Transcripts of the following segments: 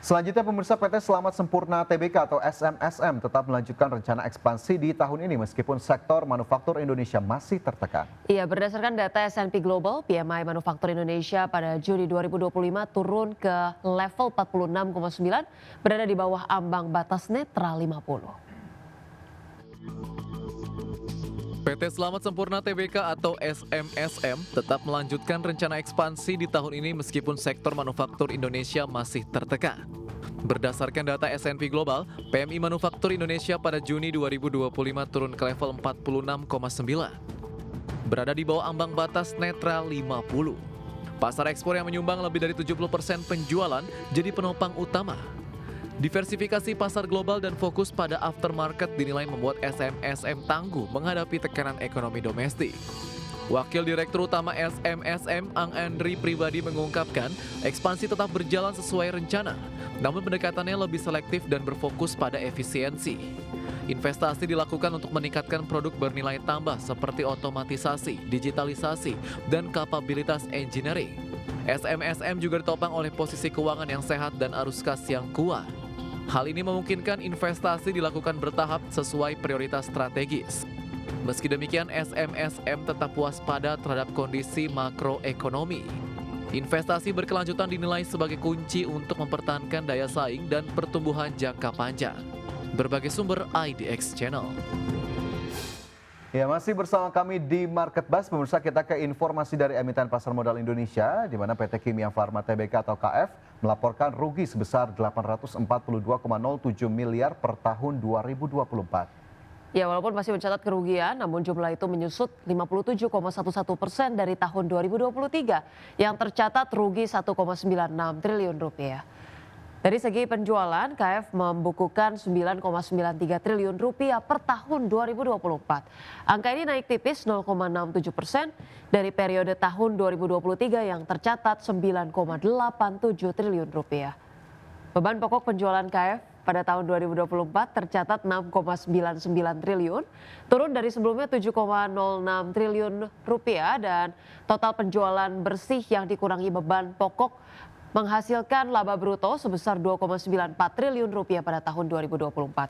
Selanjutnya pemirsa PT Selamat Sempurna Tbk atau SMSM tetap melanjutkan rencana ekspansi di tahun ini meskipun sektor manufaktur Indonesia masih tertekan. Iya, berdasarkan data S&P Global, PMI Manufaktur Indonesia pada Juni 2025 turun ke level 46,9, berada di bawah ambang batas netral 50. PT Selamat Sempurna Tbk atau SMSM tetap melanjutkan rencana ekspansi di tahun ini meskipun sektor manufaktur Indonesia masih tertekan. Berdasarkan data S&P Global, PMI Manufaktur Indonesia pada Juni 2025 turun ke level 46,9, berada di bawah ambang batas netral 50. Pasar ekspor yang menyumbang lebih dari 70% penjualan jadi penopang utama. Diversifikasi pasar global dan fokus pada aftermarket dinilai membuat SMSM tangguh menghadapi tekanan ekonomi domestik. Wakil Direktur Utama SMSM, Ang Andri Pribadi mengungkapkan, ekspansi tetap berjalan sesuai rencana, namun pendekatannya lebih selektif dan berfokus pada efisiensi. Investasi dilakukan untuk meningkatkan produk bernilai tambah seperti otomatisasi, digitalisasi, dan kapabilitas engineering. SMSM juga ditopang oleh posisi keuangan yang sehat dan arus kas yang kuat. Hal ini memungkinkan investasi dilakukan bertahap sesuai prioritas strategis. Meski demikian, SMSM tetap waspada terhadap kondisi makroekonomi. Investasi berkelanjutan dinilai sebagai kunci untuk mempertahankan daya saing dan pertumbuhan jangka panjang. Berbagai sumber IDX Channel. Ya, masih bersama kami di Market Buzz, pemirsa, kita ke informasi dari emiten pasar modal Indonesia, di mana PT Kimia Farma Tbk atau KF melaporkan rugi sebesar 842,07 miliar per tahun 2024. Ya, walaupun masih mencatat kerugian, namun jumlah itu menyusut 57,11% dari tahun 2023 yang tercatat rugi 1,96 triliun rupiah. Dari segi penjualan, KF membukukan 9,93 triliun rupiah per tahun 2024. Angka ini naik tipis 0,67% dari periode tahun 2023 yang tercatat 9,87 triliun rupiah. Beban pokok penjualan KF pada tahun 2024 tercatat 6,99 triliun, turun dari sebelumnya 7,06 triliun rupiah, dan total penjualan bersih yang dikurangi beban pokok menghasilkan laba bruto sebesar 2,94 triliun rupiah pada tahun 2024.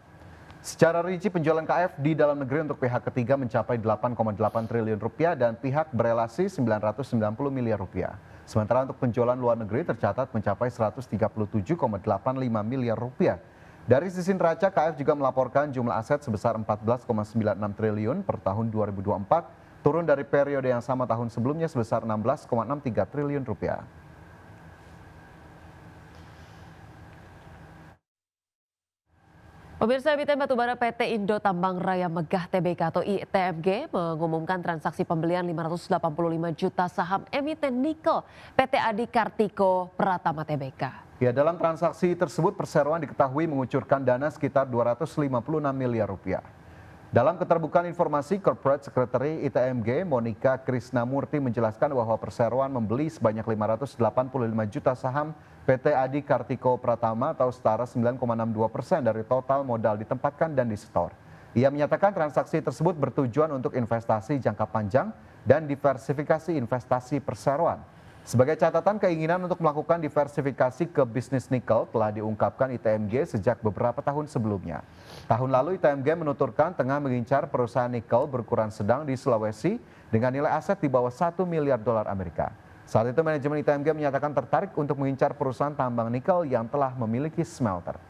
Secara rinci penjualan KF di dalam negeri untuk pihak ketiga mencapai 8,8 triliun rupiah dan pihak berelasi 990 miliar rupiah. Sementara untuk penjualan luar negeri tercatat mencapai 137,85 miliar rupiah. Dari sisi neraca, KF juga melaporkan jumlah aset sebesar 14,96 triliun per tahun 2024, turun dari periode yang sama tahun sebelumnya sebesar 16,63 triliun rupiah. Pemirsa, emiten batubara PT Indo Tambang Raya Megah Tbk atau ITMG mengumumkan transaksi pembelian 585 juta saham emiten nikel PT Adi Kartiko Pratama Tbk. Ya, dalam transaksi tersebut perseroan diketahui mengucurkan dana sekitar 256 miliar rupiah. Dalam keterbukaan informasi, Corporate Secretary ITMG Monica Krisnamurti menjelaskan bahwa perseroan membeli sebanyak 585 juta saham PT Adi Kartiko Pratama atau setara 9,62% dari total modal ditempatkan dan disetor. Ia menyatakan transaksi tersebut bertujuan untuk investasi jangka panjang dan diversifikasi investasi perseroan. Sebagai catatan, keinginan untuk melakukan diversifikasi ke bisnis nikel telah diungkapkan ITMG sejak beberapa tahun sebelumnya. Tahun lalu ITMG menuturkan tengah mengincar perusahaan nikel berukuran sedang di Sulawesi dengan nilai aset di bawah 1 miliar dolar Amerika. Saat itu manajemen ITMG menyatakan tertarik untuk mengincar perusahaan tambang nikel yang telah memiliki smelter.